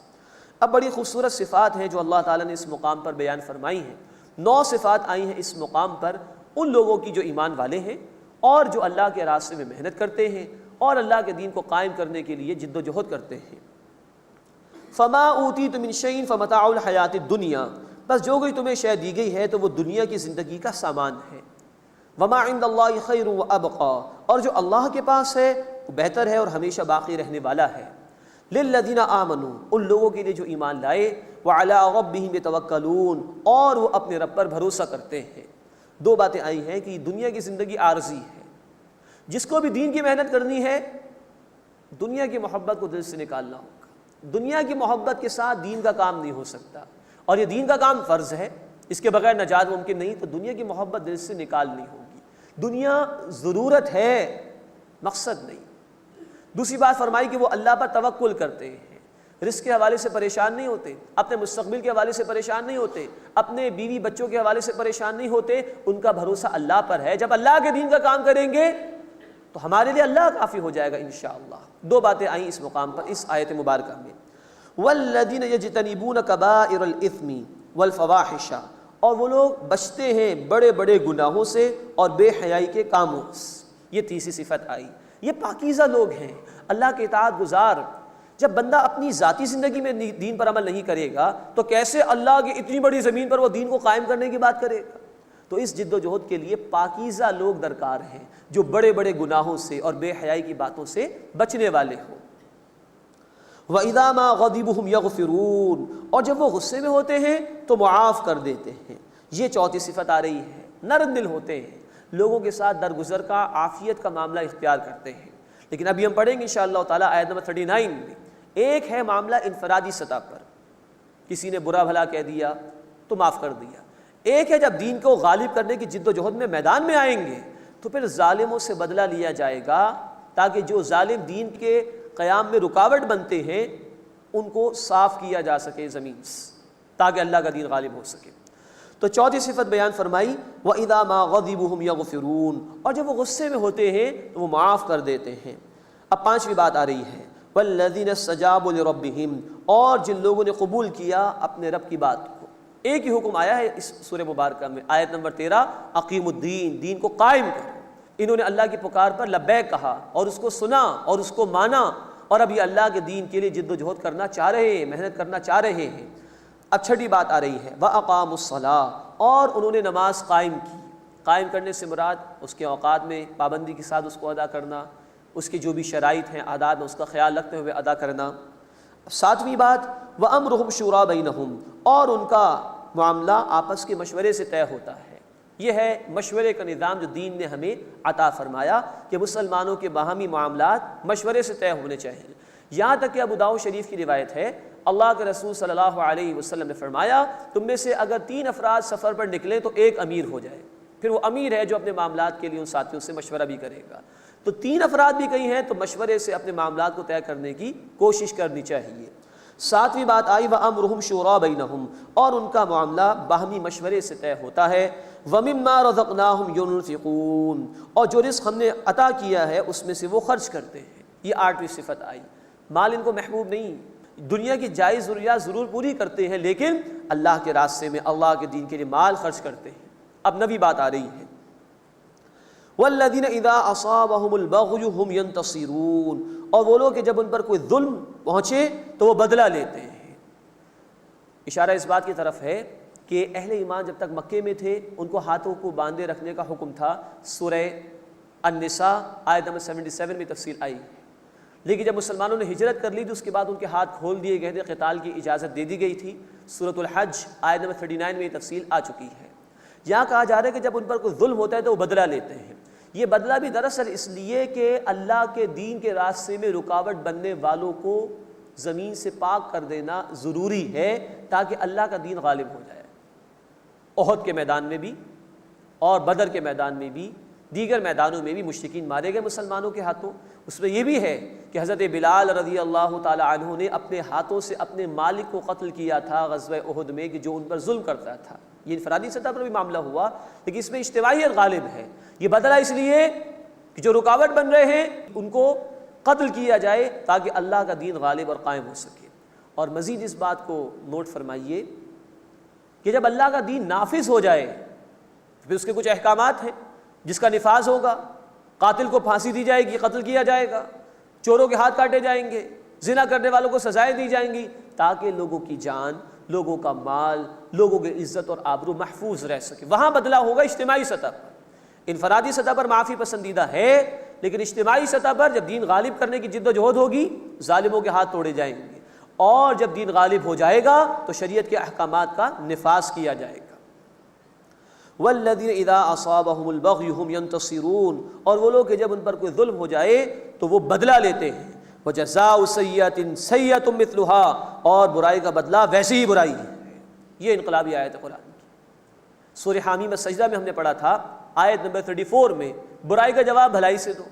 اب بڑی خوبصورت صفات ہیں جو اللہ تعالیٰ نے اس مقام پر بیان فرمائی ہیں۔ 9 صفات آئی ہیں اس مقام پر ان لوگوں کی جو ایمان والے ہیں اور جو اللہ کے راستے میں محنت کرتے ہیں اور اللہ کے دین کو قائم کرنے کے لیے جد و جہد کرتے ہیں۔ فَمَا أُوتِيتُم مِّن شَيْءٍ فَمَتَاعُ الْحَيَاةِ الدُّنْيَا، بس جو کوئی تمہیں شے دی گئی ہے تو وہ دنیا کی زندگی کا سامان ہے۔ وَمَا عِندَ اللَّهِ خَيْرٌ وَأَبْقَىٰ، اور جو اللہ کے پاس ہے وہ بہتر ہے اور ہمیشہ باقی رہنے والا ہے۔ لِلَّذِينَ آمَنُوا، ان لوگوں کے لیے جو ایمان لائے، وَعَلَىٰ رَبِّهِمْ يَتَوَكَّلُونَ، اور وہ اپنے رب پر بھروسہ کرتے ہیں۔ 2 باتیں آئی ہیں کہ دنیا کی زندگی عارضی ہے، جس کو بھی دین کی محنت کرنی ہے دنیا کی محبت کو دل سے نکالنا ہوگا۔ دنیا کی محبت کے ساتھ دین کا کام نہیں ہو سکتا، اور یہ دین کا کام فرض ہے، اس کے بغیر نجات ممکن نہیں، تو دنیا کی محبت دل سے نکالنی ہوگی۔ دنیا ضرورت ہے، مقصد نہیں۔ دوسری بات فرمائی کہ وہ اللہ پر توکل کرتے ہیں، رزق کے حوالے سے پریشان نہیں ہوتے، اپنے مستقبل کے حوالے سے پریشان نہیں ہوتے، اپنے بیوی بچوں کے حوالے سے پریشان نہیں ہوتے، ان کا بھروسہ اللہ پر ہے۔ جب اللہ کے دین کا کام کریں گے تو ہمارے لیے اللہ کافی ہو جائے گا انشاءاللہ۔ 2 باتیں آئیں اس مقام پر اس آیت مبارکہ میں۔ وَالَّذِينَ يَجْتَنِبُونَ كَبَائِرَ الْإِثْمِ وَالْفَوَاحِشَ، اور وہ لوگ بچتے ہیں بڑے بڑے گناہوں سے اور بے حیائی کے کاموں سے۔ یہ تیسری صفت آئی، یہ پاکیزہ لوگ ہیں، اللہ کے اطاعت گزار۔ جب بندہ اپنی ذاتی زندگی میں دین پر عمل نہیں کرے گا تو کیسے اللہ کی اتنی بڑی زمین پر وہ دین کو قائم کرنے کی بات کرے گا؟ تو اس جد و جہد کے لیے پاکیزہ لوگ درکار ہیں، جو بڑے بڑے گناہوں سے اور بے حیائی کی باتوں سے بچنے والے ہوں۔ وَإِذَا مَا غَضِبُهُمْ يَغْفِرُونَ، اور جب وہ غصے میں ہوتے ہیں تو معاف کر دیتے ہیں۔ یہ 4تھی صفت آ رہی ہے، نرم دل ہوتے ہیں، لوگوں کے ساتھ درگزر کا، عافیت کا معاملہ اختیار کرتے ہیں۔ لیکن ابھی ہم پڑھیں گے انشاءاللہ تعالیٰ آیت نمبر 39 میں. ایک ہے معاملہ انفرادی سطح پر، کسی نے برا بھلا کہہ دیا تو معاف کر دیا. ایک ہے جب دین کو غالب کرنے کی جد و جہد میں میدان میں آئیں گے تو پھر ظالموں سے بدلہ لیا جائے گا، تاکہ جو ظالم دین کے قیام میں رکاوٹ بنتے ہیں ان کو صاف کیا جا سکے زمین سے، تاکہ اللہ کا دین غالب ہو سکے. تو چوتھی صفت بیان فرمائی وَإِذَا مَا غَضِبُوا هُمْ يَغْفِرُونَ، اور جب وہ غصے میں ہوتے ہیں تو وہ معاف کر دیتے ہیں. اب پانچویں بات آ رہی ہے وَالَّذِينَ اسْتَجَابُوا لِرَبِّهِمْ، اور جن لوگوں نے قبول کیا اپنے رب کی بات کو. ایک ہی حکم آیا ہے اس سورہ مبارکہ میں، آیت نمبر 13 اقیم الدین، دین کو قائم کرو. انہوں نے اللہ کی پکار پر لبیک کہا اور اس کو سنا اور اس کو مانا، اور اب یہ اللہ کے دین کے لیے جد و جہد کرنا چاہ رہے ہیں، محنت کرنا چاہ رہے ہیں. اب چھٹی بات آ رہی ہے وَأَقَامُوا الصَّلَاةَ، اور انہوں نے نماز قائم کی. قائم کرنے سے مراد اس کے اوقات میں پابندی کے ساتھ اس کو ادا کرنا، اس کی جو بھی شرائط ہیں آداب میں اس کا خیال رکھتے ہوئے ادا کرنا. ساتویں بات وَأَمْرُهُمْ شُورَىٰ بَيْنَهُمْ، اور ان کا معاملہ آپس کے مشورے سے طے ہوتا ہے. یہ ہے مشورے کا نظام جو دین نے ہمیں عطا فرمایا کہ مسلمانوں کے باہمی معاملات مشورے سے طے ہونے چاہیے. یہاں تک کہ ابو داؤد شریف کی روایت ہے اللہ کے رسول صلی اللہ علیہ وسلم نے فرمایا تم میں سے اگر 3 افراد سفر پر نکلیں تو ایک امیر ہو جائے، پھر وہ امیر ہے جو اپنے معاملات کے لیے ان ساتھیوں سے مشورہ بھی کرے گا. تو 3 افراد بھی کہیں ہیں تو مشورے سے اپنے معاملات کو طے کرنے کی کوشش کرنی چاہیے. ساتویں بات آئی وَأَمْرُهُمْ شُورَىٰ بَيْنَهُمْ، اور ان کا معاملہ باہمی مشورے سے طے ہوتا ہے. وَمِمَّا رَزَقْنَاهُمْ يُنْفِقُونَ، اور جو رزق ہم نے عطا کیا ہے اس میں سے وہ خرچ کرتے ہیں. یہ 8ویں صفت آئی. مال ان کو محبوب نہیں، دنیا کی جائز ضروریات ضرور پوری کرتے ہیں لیکن اللہ کے راستے میں اللہ کے دین کے لیے مال خرچ کرتے ہیں. اب نویں بات آ رہی ہے وَالَّذِينَ إِذَا أَصَابَهُمُ الْبَغْيُ هُمْ يَنْتَصِرُونَ، اور وہ لوگ کہ جب ان پر کوئی ظلم پہنچے تو وہ بدلہ لیتے ہیں. اشارہ اس بات کی طرف ہے کہ اہل ایمان جب تک مکے میں تھے ان کو ہاتھوں کو باندھے رکھنے کا حکم تھا. سورہ النساء آیت نمبر 77 میں تفصیل آئی. لیکن جب مسلمانوں نے ہجرت کر لی تو اس کے بعد ان کے ہاتھ کھول دیے گئے تھے، قتال کی اجازت دے دی گئی تھی. سورۃ الحج آیت نمبر 39 میں یہ تفصیل آ چکی ہے. یہاں کہا جا رہا ہے کہ جب ان پر کوئی ظلم ہوتا ہے تو وہ بدلہ لیتے ہیں. یہ بدلہ بھی دراصل اس لیے کہ اللہ کے دین کے راستے میں رکاوٹ بننے والوں کو زمین سے پاک کر دینا ضروری ہے تاکہ اللہ کا دین غالب ہو جائے. احد کے میدان میں بھی اور بدر کے میدان میں بھی دیگر میدانوں میں بھی مشرکین مارے گئے مسلمانوں کے ہاتھوں. اس میں یہ بھی ہے کہ حضرت بلال رضی اللہ تعالی عنہ نے اپنے ہاتھوں سے اپنے مالک کو قتل کیا تھا غزوہ احد میں کہ جو ان پر ظلم کرتا تھا. یہ انفرادی سطح پر بھی معاملہ ہوا لیکن اس میں اجتماعیت غالب ہے. یہ بدلہ اس لیے کہ جو رکاوٹ بن رہے ہیں ان کو قتل کیا جائے تاکہ اللہ کا دین غالب اور قائم ہو سکے. اور مزید اس بات کو نوٹ فرمائیے کہ جب اللہ کا دین نافذ ہو جائے پھر اس کے کچھ احکامات ہیں جس کا نفاذ ہوگا. قاتل کو پھانسی دی جائے گی، قتل کیا جائے گا، چوروں کے ہاتھ کاٹے جائیں گے، زنا کرنے والوں کو سزائیں دی جائیں گی تاکہ لوگوں کی جان، لوگوں کا مال، لوگوں کی عزت اور آبرو محفوظ رہ سکے. وہاں بدلہ ہوگا اجتماعی سطح پر. انفرادی سطح پر معافی پسندیدہ ہے لیکن اجتماعی سطح پر جب دین غالب کرنے کی جد و جہد ہوگی ظالموں کے ہاتھ توڑے جائیں گے، اور جب دین غالب ہو جائے گا تو شریعت کے احکامات کا نفاذ کیا جائے گا. وَالَّذِينَ إِذَا أَصَابَهُمُ الْبَغْيُ هُمْ يَنْتَصِرُونَ، اور وہ لوگ کہ جب ان پر کوئی ظلم ہو جائے تو وہ بدلہ لیتے ہیں. وَجَزَاءُ سَيِّئَةٍ سَيِّئَةٌ مِثْلُهَا، اور برائی کا بدلہ ویسی ہی برائی ہے. یہ انقلابی آیت ہے قرآن کی. سورہ حامیم السجدہ میں ہم نے پڑھا تھا آیت نمبر 34 میں برائی کا جواب بھلائی سے دو.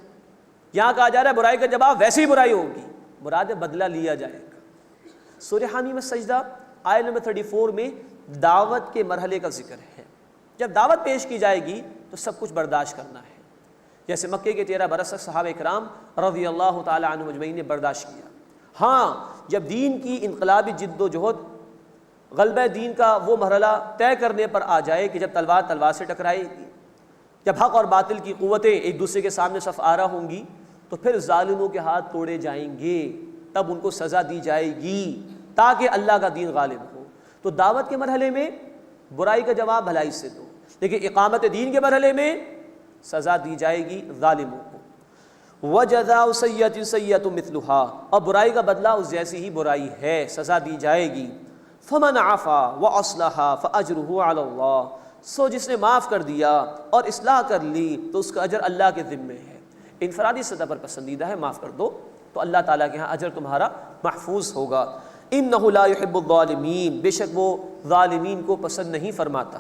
یہاں کہا جا رہا ہے برائی کا جواب ویسی برائی ہوگی، مراد بدلہ لیا جائے گا. سورہ حامیم السجدہ آیت نمبر 34 میں دعوت کے مرحلے کا ذکر ہے. جب دعوت پیش کی جائے گی تو سب کچھ برداشت کرنا ہے، جیسے مکے کے 13 برس تک صحابہ کرام رضی اللہ تعالی عنہم اجمعین نے برداشت کیا. ہاں جب دین کی انقلابی جد و جہد غلبہ دین کا وہ مرحلہ طے کرنے پر آ جائے کہ جب تلوار تلوار سے ٹکرائے گی، جب حق اور باطل کی قوتیں ایک دوسرے کے سامنے صف آرا ہوں گی تو پھر ظالموں کے ہاتھ توڑے جائیں گے، تب ان کو سزا دی جائے گی تاکہ اللہ کا دین غالب ہو. تو دعوت کے مرحلے میں برائی کا جواب بھلائی سے دو، لیکن اقامت دین کے مرحلے میں سزا دی جائے گی ظالموں کو. وَجَزَاءُ سَيِّئَةٍ سَيِّئَةٌ مِثْلُهَا، اور برائی کا بدلہ اس جیسی ہی برائی ہے، سزا دی جائے گی. فَمَنْ عَفَا وَأَصْلَحَ فَأَجْرُهُ عَلَى اللَّهِ، سو جس نے معاف کر دیا اور اصلاح کر لی تو اس کا اجر اللہ کے ذمے ہے. انفرادی سطح پر پسندیدہ ہے، معاف کر دو، تو اللہ تعالیٰ کے ہاں اجر تمہارا محفوظ ہوگا۔ انہ لا یحب الظالمین، بے شک وہ ظالمین کو پسند نہیں فرماتا۔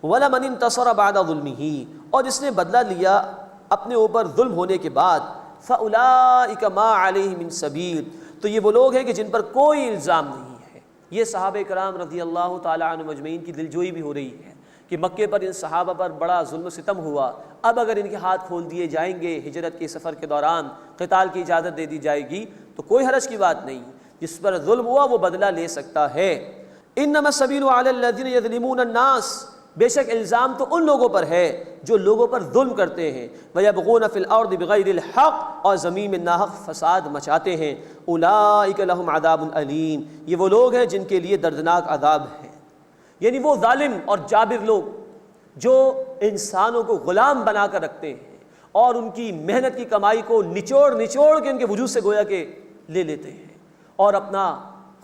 وَلَمَنِ انتصر بعد ظلمہ، اور جس نے بدلہ لیا اپنے اوپر ظلم ہونے کے بعد، فَأُولَٰئِکَ مَا عَلَیْہِم مِّن سَبِیل، تو یہ وہ لوگ ہیں کہ جن پر کوئی الزام نہیں ہے۔ یہ صحابہ کرام رضی اللہ تعالیٰ عنہم اجمعین کی دلجوئی بھی ہو رہی ہے کہ مکے پر ان صحابہ پر بڑا ظلم و ستم ہوا، اب اگر ان کے ہاتھ کھول دیے جائیں گے، ہجرت کے سفر کے دوران قتال کی اجازت دے دی جائے گی تو کوئی حرج کی بات نہیں، جس پر ظلم ہوا وہ بدلہ لے سکتا ہے۔ انما السبیل علی الذین یظلمون الناس، بے شک الزام تو ان لوگوں پر ہے جو لوگوں پر ظلم کرتے ہیں، وَيَبْغُونَ فِي الْأَرْضِ بِغَيْرِ الْحَقِّ، اور زمین میں ناحق فساد مچاتے ہیں۔ اولئک لہم عذاب علیم، یہ وہ لوگ ہیں جن کے لیے دردناک عذاب ہے۔ یعنی وہ ظالم اور جابر لوگ جو انسانوں کو غلام بنا کر رکھتے ہیں اور ان کی محنت کی کمائی کو نچوڑ کے ان کے وجود سے گویا کہ لے لیتے ہیں اور اپنا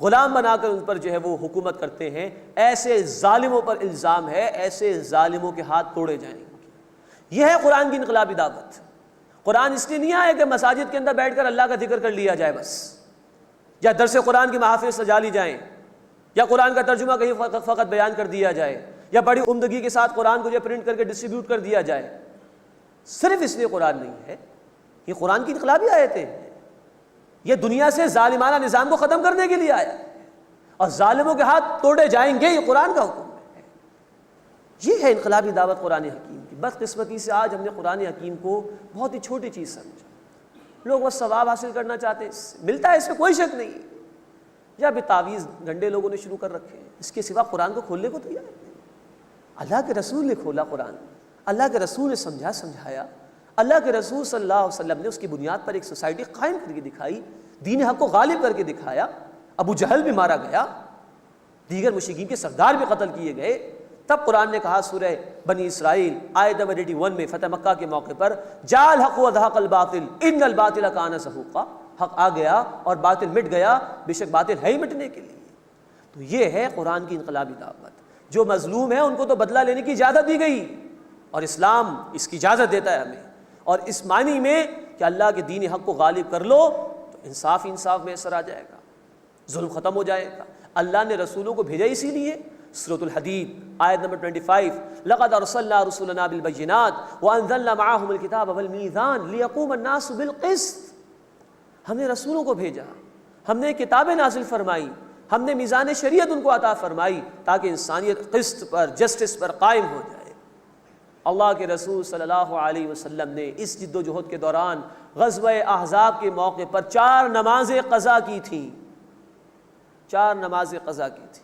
غلام بنا کر ان پر جو ہے وہ حکومت کرتے ہیں، ایسے ظالموں پر الزام ہے، ایسے ظالموں کے ہاتھ توڑے جائیں گے۔ یہ ہے قرآن کی انقلابی دعوت۔ قرآن اس لیے نہیں آیا کہ مساجد کے اندر بیٹھ کر اللہ کا ذکر کر لیا جائے بس، یا درس قرآن کی محافل سجا لی جائیں، یا قرآن کا ترجمہ کہیں فقط بیان کر دیا جائے، یا بڑی عمدگی کے ساتھ قرآن کو جو پرنٹ کر کے ڈسٹریبیوٹ کر دیا جائے۔ صرف اس لیے قرآن نہیں ہے، یہ قرآن کی انقلابی آیتیں ہیں، یہ دنیا سے ظالمانہ نظام کو ختم کرنے کے لیے آیا ہے، اور ظالموں کے ہاتھ توڑے جائیں گے، یہ قرآن کا حکم ہے۔ یہ ہے انقلابی دعوت قرآن حکیم کی۔ بدقسمتی سے آج ہم نے قرآن حکیم کو بہت ہی چھوٹی چیز سمجھا، لوگ بس ثواب حاصل کرنا چاہتے ہیں، ملتا ہے اس میں کوئی شک نہیں، یا بھی تعویذ گنڈے لوگوں نے شروع کر رکھے ہیں، اس کے سوا قرآن کو کھولنے کو تیار نہیں۔ اللہ کے رسول نے کھولا قرآن، اللہ کے رسول نے سمجھایا، اللہ کے رسول صلی اللہ علیہ وسلم نے اس کی بنیاد پر ایک سوسائٹی قائم کر کے دکھائی، دین حق کو غالب کر کے دکھایا۔ ابو جہل بھی مارا گیا، دیگر مشرکین کے سردار بھی قتل کیے گئے، تب قرآن نے کہا سورہ بنی اسرائیل آیت نمبر 81 میں فتح مکہ کے موقع پر، جاء الحق وزهق الباطل ان الباطل کان زہوقا، حق آ گیا اور باطل مٹ گیا، بے شک باطل ہے ہی مٹنے کے لیے۔ تو یہ ہے قرآن کی انقلابی دعوت۔ جو مظلوم ہیں ان کو تو بدلہ لینے کی اجازت دی گئی، اور اسلام اس کی اجازت دیتا ہے ہمیں، اور اس معنی میں کہ اللہ کے دین حق کو غالب کر لو تو انصاف میں اثر آ جائے گا، ظلم ختم ہو جائے گا۔ اللہ نے رسولوں کو بھیجا اسی لیے۔ سورۃ الحدید آیت نمبر 25، لقد ارسلنا رسلنا بالبینات وانزلنا معهم الکتاب والمیزان لیقوم الناس بالقسط، ہم نے رسولوں کو بھیجا، ہم نے کتابیں نازل فرمائی، ہم نے میزان شریعت ان کو عطا فرمائی تاکہ انسانیت قسط پر، جسٹس پر قائم ہو جائے۔ اللہ کے رسول صلی اللہ علیہ وسلم نے اس جد و جہد کے دوران غزوہ احزاب کے موقع پر 4 نمازیں قضا کی تھیں، 4 نمازیں قضا کی تھیں۔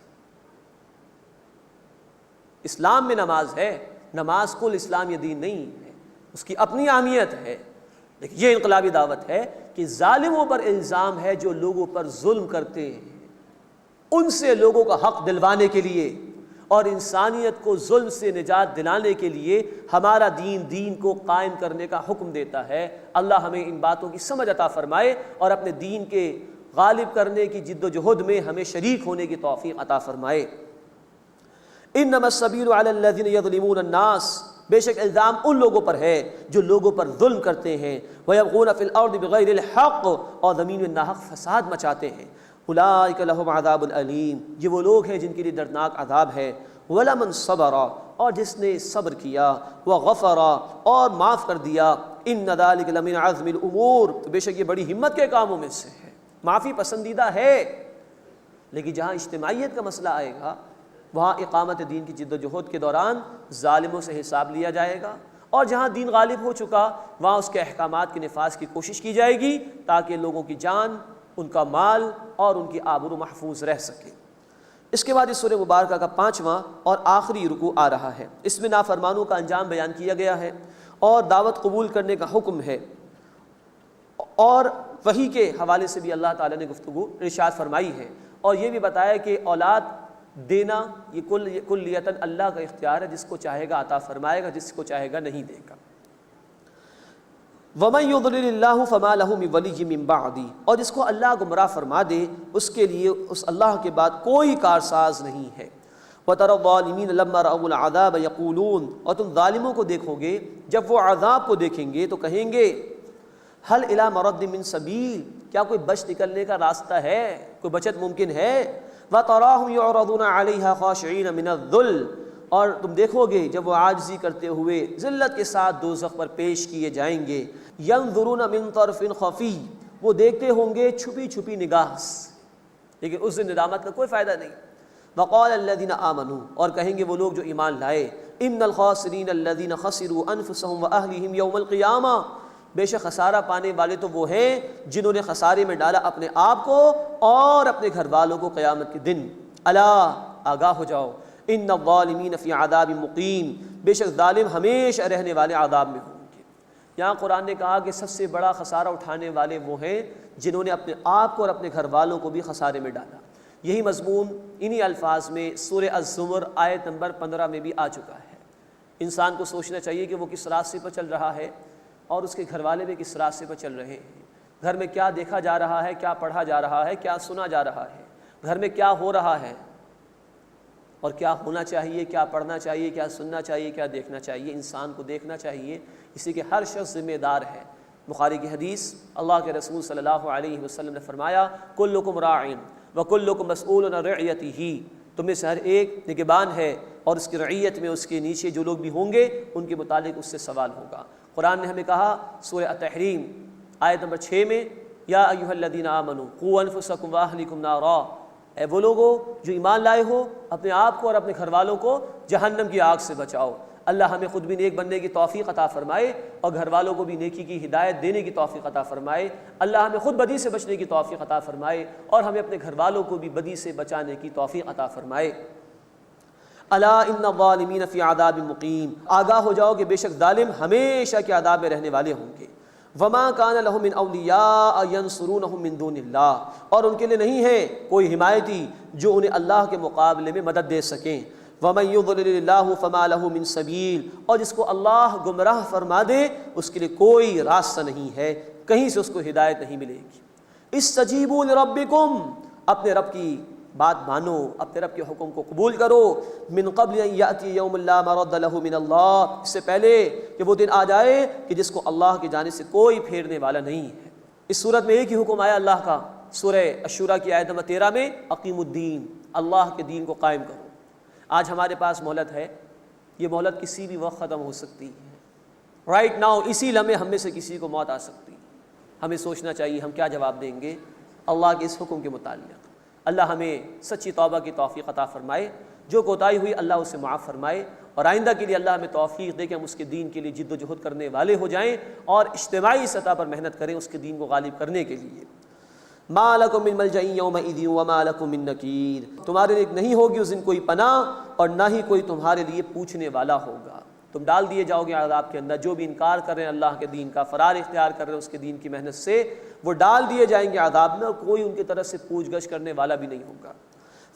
اسلام میں نماز ہے، نماز کل اسلام یہ دین نہیں ہے، اس کی اپنی اہمیت ہے، لیکن یہ انقلابی دعوت ہے کہ ظالموں پر الزام ہے جو لوگوں پر ظلم کرتے ہیں، ان سے لوگوں کا حق دلوانے کے لیے اور انسانیت کو ظلم سے نجات دلانے کے لیے ہمارا دین کو قائم کرنے کا حکم دیتا ہے۔ اللہ ہمیں ان باتوں کی سمجھ عطا فرمائے اور اپنے دین کے غالب کرنے کی جد و جہد میں ہمیں شریک ہونے کی توفیق عطا فرمائے۔ انما السبیل علی الذین یظلمون الناس، بے شک الزام ان لوگوں پر ہے جو لوگوں پر ظلم کرتے ہیں، وَيَبْغُونَ فِي الْأَرْضِ بِغَيْرِ الْحَقِّ، اور زمین میں ناحق فساد مچاتے ہیں۔ اولئک لہم عذاب علیم، یہ وہ لوگ ہیں جن کے لیے دردناک عذاب ہے۔ وَلَمَنْ صَبَرَ، اور جس نے صبر کیا، وَغَفَرَ، اور معاف کر دیا، إِنَّ ذَلِكَ لَمِنْ عَزْمِ الْأُمُورِ، تو بے شک یہ بڑی ہمت کے کاموں میں سے ہے۔ معافی پسندیدہ ہے، لیکن جہاں اجتماعیت کا مسئلہ آئے گا وہاں اقامت دین کی جد و جہد کے دوران ظالموں سے حساب لیا جائے گا، اور جہاں دین غالب ہو چکا وہاں اس کے احکامات کے نفاذ کی کوشش کی جائے گی تاکہ لوگوں کی جان، ان کا مال اور ان کی آبرو محفوظ رہ سکے۔ اس کے بعد اس سورہ مبارکہ کا 5واں اور آخری رکوع آ رہا ہے۔ اس میں نافرمانوں کا انجام بیان کیا گیا ہے اور دعوت قبول کرنے کا حکم ہے، اور وحی کے حوالے سے بھی اللہ تعالیٰ نے گفتگو ارشاد فرمائی ہے، اور یہ بھی بتایا کہ اولاد دینا یہ کلیتاً اللہ کا اختیار ہے، جس کو چاہے گا عطا فرمائے گا، جس کو چاہے گا نہیں دے گا۔ وَمَن يُضْلِلِ اللَّهُ فَمَا لَهُ مِن وَلِيٍّ مِّن بَعْدِهِ، اور جس کو اللہ گمراہ فرما دے اس کے لیے اس اللہ کے بعد کوئی کارساز نہیں ہے۔ وَتَرَى الظَّالِمِينَ لَمَّا رَأَوُا الْعَذَابَ يَقُولُونَ، اور تم ظالموں کو دیکھو گے جب وہ عذاب کو دیکھیں گے تو کہیں گے حل الی مرد من سبیل، کیا کوئی بچ نکلنے کا راستہ ہے، کوئی بچت ممکن ہے؟ وَتَرَاهُمْ يُعْرَضُونَ عَلَيْهَا خَاشِعِينَ مِنَ الذُّلِّ، اور تم دیکھو گے جب وہ عاجزی کرتے ہوئے ذلت کے ساتھ دوزخ پر پیش کیے جائیں گے، يَنظُرُونَ مِن طَرْفٍ خَفِيٍّ، وہ دیکھتے ہوں گے چھپی چھپی نگاہ سے، لیکن اس دن ندامت کا کوئی فائدہ نہیں۔ وقال الذين آمنوا، اور کہیں گے وہ لوگ جو ایمان لائے، ان الخاسرین الذين خسروا انفسهم واهلهم يوم القیامہ، بے شک خسارہ پانے والے تو وہ ہیں جنہوں نے خسارے میں ڈالا اپنے آپ کو اور اپنے گھر والوں کو قیامت کے دن۔ الا، آگاہ ہو جاؤ، ان الظالمین فی عذاب مقیم، بے شک ظالم ہمیشہ رہنے والے عذاب میں ہوں گے۔ یہاں قرآن نے کہا کہ سب سے بڑا خسارہ اٹھانے والے وہ ہیں جنہوں نے اپنے آپ کو اور اپنے گھر والوں کو بھی خسارے میں ڈالا۔ یہی مضمون انہی الفاظ میں سورہ الزمر آیت نمبر 15 میں بھی آ چکا ہے۔ انسان کو سوچنا چاہیے کہ وہ کس راستے پر چل رہا ہے اور اس کے گھر والے بھی کس راستے پر چل رہے ہیں۔ گھر میں کیا دیکھا جا رہا ہے، کیا پڑھا جا رہا ہے، کیا سنا جا رہا ہے، گھر میں کیا ہو رہا ہے اور کیا ہونا چاہیے، کیا پڑھنا چاہیے، کیا سننا چاہیے، کیا دیکھنا چاہیے۔ انسان کو دیکھنا چاہیے، اسی کے ہر شخص ذمہ دار ہے۔ بخاری کی حدیث، اللہ کے رسول صلی اللہ علیہ وسلم نے فرمایا، کلکم راعٍ وکلکم مسئول عن رعیتہ، تم میں سے ہر ایک نگہبان ہے اور اس کی رعیت میں اس کے نیچے جو لوگ بھی ہوں گے ان کے متعلق اس سے سوال ہوگا۔ قرآن نے ہمیں کہا سورہ التحریم آیت نمبر 6 میں، یا ایھا الذین آمنوا قوا انفسکم واہلکم نارا، اے وہ لوگو جو ایمان لائے ہو، اپنے آپ کو اور اپنے گھر والوں کو جہنم کی آگ سے بچاؤ۔ اللہ ہمیں خود بھی نیک بننے کی توفیق عطا فرمائے اور گھر والوں کو بھی نیکی کی ہدایت دینے کی توفیق عطا فرمائے۔ اللہ ہمیں خود بدی سے بچنے کی توفیق عطا فرمائے اور ہمیں اپنے گھر والوں کو بھی بدی سے بچانے کی توفیق عطا فرمائے۔ الا ان الظالمین فی عذاب مقیم، آگاہ ہو جاؤ کہ بے شک ظالم ہمیشہ کے عذاب میں رہنے والے ہوں گے۔ وما کان لهم من اولیاء ینصرونهم من دون اللہ، اور ان کے لیے نہیں ہے کوئی حمایتی جو انہیں اللہ کے مقابلے میں مدد دے سکیں۔ ومن یضلل اللہ فما له من سبیل، اور جس کو اللہ گمراہ فرما دے اس کے لیے کوئی راستہ نہیں ہے، کہیں سے اس کو ہدایت نہیں ملے گی۔ استجیبوا لربکم، اپنے رب کی بات مانو، اپنے رب کے حکم کو قبول کرو۔ من قبل ان یاتی یوم لا مرد له من اللہ، اس سے پہلے کہ وہ دن آ جائے کہ جس کو اللہ کی جانب سے کوئی پھیرنے والا نہیں ہے۔ اس صورت میں ایک ہی حکم آیا اللہ کا، سورہ الشورى کی آیت نمبر 13 میں، اقیم الدین، اللہ کے دین کو قائم کرو۔ آج ہمارے پاس مہلت ہے، یہ مہلت کسی بھی وقت ختم ہو سکتی ہے۔ رائٹ ناؤ، اسی لمحے ہم میں سے کسی کو موت آ سکتی ہے۔ ہمیں سوچنا چاہیے ہم کیا جواب دیں گے اللہ کے اس حکم کے متعلق۔ اللہ ہمیں سچی توبہ کی توفیق عطا فرمائے، جو کوتاہی ہوئی اللہ اسے معاف فرمائے، اور آئندہ کے لیے اللہ ہمیں توفیق دے کہ ہم اس کے دین کے لیے جد و جہد کرنے والے ہو جائیں اور اجتماعی سطح پر محنت کریں اس کے دین کو غالب کرنے کے لیے۔ ما لکم من ملجأ یومئذ وما لکم من نکیر، تمہارے لیے نہیں ہوگی اس دن کوئی پناہ اور نہ ہی کوئی تمہارے لیے پوچھنے والا ہوگا۔ تم ڈال دیے جاؤ گے عذاب کے اندر۔ جو بھی انکار کر رہے ہیں اللہ کے دین کا، فرار اختیار کر رہے ہیں اس کے دین کی محنت سے، وہ ڈال دیے جائیں گے عذاب میں، اور کوئی ان کی طرف سے پوچھ گچھ کرنے والا بھی نہیں ہوگا۔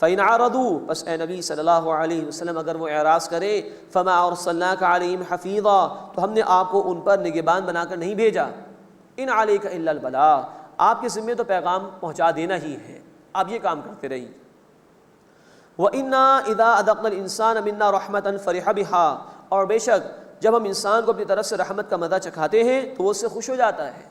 فَإِنْ عَرَضُوا، پس اے نبی صلی اللہ علیہ وسلم اگر وہ اعراض کرے، فَمَا أَرْسَلْنَاكَ عَلَيْهِمْ حَفِيظًا، تو ہم نے آپ کو ان پر نگہبان بنا کر نہیں بھیجا۔ إِنْ عَلَيْكَ إِلَّا الْبَلَاغُ، آپ کے ذمے تو پیغام پہنچا دینا ہی ہے، آپ یہ کام کرتے رہیے۔ وَإِنَّا إِذَا أَذَقْنَا الْإِنسَانَ مِنَّا رَحْمَةً فَرِحَ بِهَا، اور بے شک جب ہم انسان کو اپنی طرف سے رحمت کا مزہ چکھاتے ہیں تو وہ اس سے خوش ہو جاتا ہے۔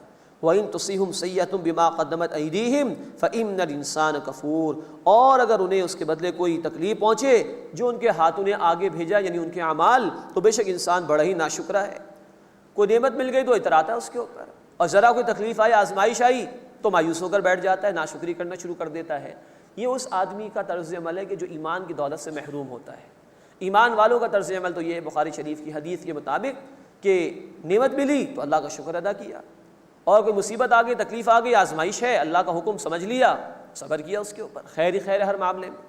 وَإِن تُصِبْهُمْ سَيِّئَةٌ بِمَا قَدَّمَتْ أَيْدِيهِمْ فَإِنَّ الْإِنسَانَ كَفُورٌ، اور اگر انہیں اس کے بدلے کوئی تکلیف پہنچے جو ان کے ہاتھوں نے آگے بھیجا یعنی ان کے اعمال، تو بے شک انسان بڑا ہی ناشکرا ہے۔ کوئی نعمت مل گئی تو اتراتا ہے اس کے اوپر، اور ذرا کوئی تکلیف آئی، آزمائش آئی تو مایوس ہو کر بیٹھ جاتا ہے، ناشکری کرنا شروع کر دیتا ہے۔ یہ اس آدمی کا طرز عمل ہے کہ جو ایمان کی دولت سے محروم ہوتا ہے۔ ایمان والوں کا طرز عمل تو یہ ہے، بخاری شریف کی حدیث کے مطابق، کہ نعمت ملی تو اللہ کا شکر ادا کیا، اور کوئی مصیبت آ گئی، تکلیف آ گئی، آزمائش ہے، اللہ کا حکم سمجھ لیا، صبر کیا اس کے اوپر، خیر ہی خیر ہے ہر معاملے میں۔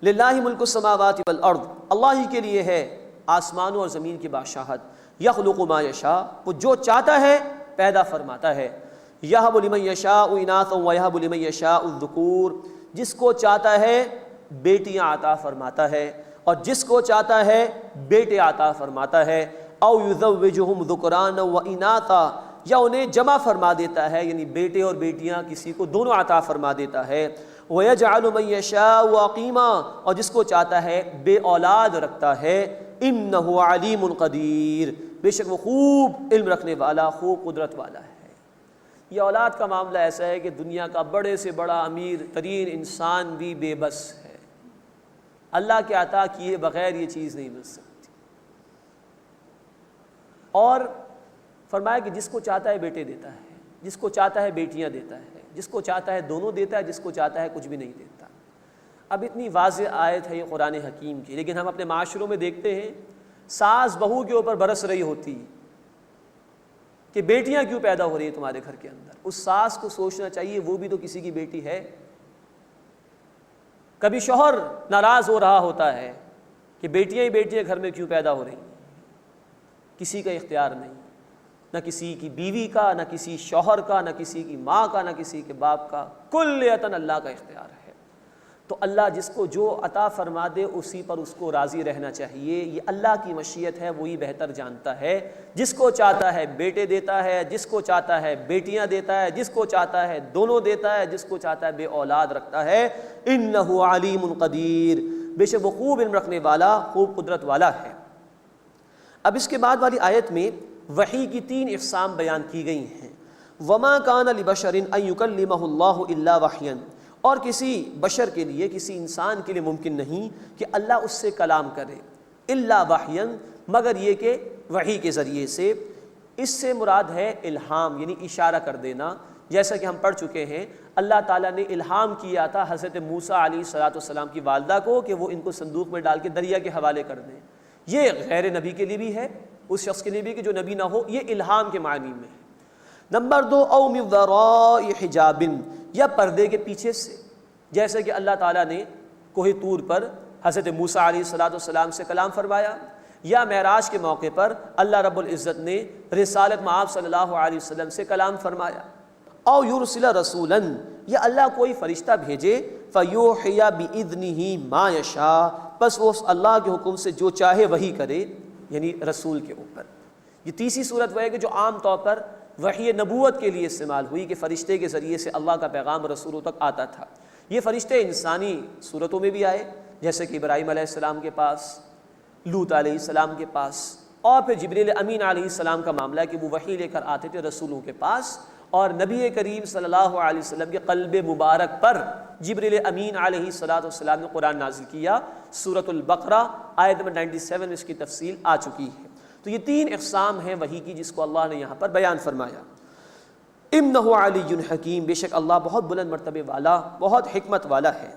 للہ ملک السماوات والارض، اللہ ہی کے لیے ہے آسمانوں اور زمین کی بادشاہت۔ یخلق ما یشاء، وہ جو چاہتا ہے پیدا فرماتا ہے۔ یہب لمن یشاء اناثا ویہب لمن یشاء الذکور، جس کو چاہتا ہے بیٹیاں عطا فرماتا ہے اور جس کو چاہتا ہے بیٹے عطا فرماتا ہے۔ او یزوجہم ذکرانا و اناثا، یا انہیں جمع فرما دیتا ہے، یعنی بیٹے اور بیٹیاں کسی کو دونوں عطا فرما دیتا ہے۔ وَيَجْعَلُ مَن يَشَاءُ عَقِيمًا، اور جس کو چاہتا ہے بے اولاد رکھتا ہے۔ إِنَّهُ عَلِيمٌ قَدِيرٌ، بے شک وہ خوب علم رکھنے والا، خوب قدرت والا ہے۔ یہ اولاد کا معاملہ ایسا ہے کہ دنیا کا بڑے سے بڑا امیر ترین انسان بھی بے بس ہے، اللہ کے عطا کیے بغیر یہ چیز نہیں مل سکتی۔ اور فرمایا کہ جس کو چاہتا ہے بیٹے دیتا ہے، جس کو چاہتا ہے بیٹیاں دیتا ہے، جس کو چاہتا ہے دونوں دیتا ہے، جس کو چاہتا ہے کچھ بھی نہیں دیتا۔ اب اتنی واضح آیت ہے یہ قرآن حکیم کی، لیکن ہم اپنے معاشروں میں دیکھتے ہیں ساس بہو کے اوپر برس رہی ہوتی کہ بیٹیاں کیوں پیدا ہو رہی ہیں تمہارے گھر کے اندر۔ اس ساس کو سوچنا چاہیے وہ بھی تو کسی کی بیٹی ہے۔ کبھی شوہر ناراض ہو رہا ہوتا ہے کہ بیٹیاں ہی بیٹیاں گھر میں کیوں پیدا ہو رہی ہیں، کسی کا اختیار نہیں، نہ کسی کی بیوی کا، نہ کسی شوہر کا، نہ کسی کی ماں کا، نہ کسی کے باپ کا، کلیتاً اللہ کا اختیار ہے۔ تو اللہ جس کو جو عطا فرما دے اسی پر اس کو راضی رہنا چاہیے، یہ اللہ کی مشیت ہے، وہی بہتر جانتا ہے۔ جس کو چاہتا ہے بیٹے دیتا ہے، جس کو چاہتا ہے بیٹیاں دیتا ہے، جس کو چاہتا ہے دونوں دیتا ہے، جس کو چاہتا ہے بے اولاد رکھتا ہے۔ انہ علیم قدیر، بے شک وہ خوب علم رکھنے والا، خوب قدرت والا ہے۔ اب اس کے بعد والی آیت میں وحی کی 3 اقسام بیان کی گئی ہیں۔ وما کان لبشر ان یکلمہ اللہ الا وحیا، اور کسی بشر کے لیے، کسی انسان کے لیے ممکن نہیں کہ اللہ اس سے کلام کرے، الا وحیا، مگر یہ کہ وحی کے ذریعے سے۔ اس سے مراد ہے الہام، یعنی اشارہ کر دینا، جیسا کہ ہم پڑھ چکے ہیں اللہ تعالیٰ نے الہام کیا تھا حضرت موسیٰ علیہ السلام کی والدہ کو کہ وہ ان کو صندوق میں ڈال کے دریا کے حوالے کر دیں۔ یہ غیر نبی کے لیے بھی ہے، اس شخص کے لیے بھی کہ جو نبی نہ ہو، یہ الہام کے معنی میں ہے۔ نمبر 2، او من وراء حجاب، یا پردے کے پیچھے سے، جیسے کہ اللہ تعالیٰ نے کوہ طور پر حضرت موسیٰ علیہ السلام سے کلام فرمایا، یا معراج کے موقع پر اللہ رب العزت نے رسالت مآب صلی اللہ علیہ وسلم سے کلام فرمایا۔ او یرسل رسولا، یا اللہ کوئی فرشتہ بھیجے، فیوحی باذنہ ما یشاء، بس وہ اللہ کے حکم سے جو چاہے وہی کرے، یعنی رسول کے اوپر۔ یہ تیسری صورت وہ ہے کہ جو عام طور پر وحی نبوت کے لیے استعمال ہوئی کہ فرشتے کے ذریعے سے اللہ کا پیغام رسولوں تک آتا تھا۔ یہ فرشتے انسانی صورتوں میں بھی آئے، جیسے کہ ابراہیم علیہ السلام کے پاس، لوط علیہ السلام کے پاس، اور پھر جبریل امین علیہ السلام کا معاملہ ہے کہ وہ وحی لے کر آتے تھے رسولوں کے پاس، اور نبی کریم صلی اللہ علیہ وسلم کے قلب مبارک پر جبریل امین علیہ السلام نے قرآن نازل کیا۔ سورۃ البقرہ آیت نمبر 97 میں اس کی تفصیل آ چکی ہے۔ تو یہ 3 اقسام ہیں وحی کی جس کو اللہ نے یہاں پر بیان فرمایا۔ انہ علی حکیم، بے شک اللہ بہت بلند مرتبے والا، بہت حکمت والا ہے۔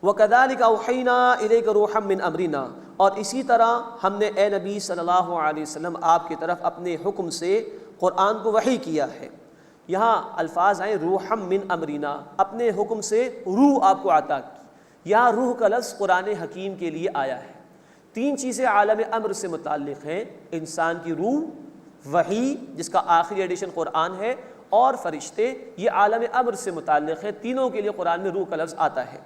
وَكَذَلِكَ أَوْحَيْنَا إِلَيْكَ رُوحًا مِّنْ أَمْرِنَا، اور اسی طرح ہم نے اے نبی صلی اللہ علیہ وسلم آپ کی طرف اپنے حکم سے قرآن کو وحی کیا ہے۔ یہاں الفاظ آئے روحًا مِّنْ أَمْرِنَا، اپنے حکم سے روح آپ کو عطا کی۔ یہاں روح کا لفظ قرآن حکیم کے لیے آیا ہے۔ 3 چیزیں عالم امر سے متعلق ہیں، انسان کی روح، وحی جس کا آخری ایڈیشن قرآن ہے، اور فرشتے، یہ عالم امر سے متعلق ہے۔ تینوں کے لیے قرآن میں روح کا لفظ آتا ہے۔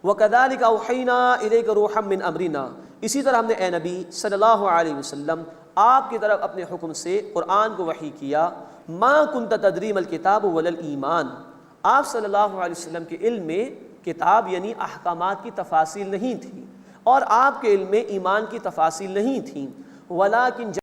وَكَذَلِكَ أَوْحَيْنَا إِلَيْكَ رُوحًا مِّنْ أَمْرِنَا، اسی طرح ہم نے اے نبی صلی اللہ علیہ وسلم آپ کی طرف اپنے حکم سے قرآن کو وحی کیا۔ مَا كُنْتَ تَدْرِي مَا الْكِتَابُ وَلَا الْإِيمَانُ، آپ صلی اللہ علیہ وسلم کے علم میں کتاب یعنی احکامات کی تفاصیل نہیں تھی، اور آپ کے علم میں ایمان کی تفاصیل نہیں تھیں۔ وَلَٰكِنْ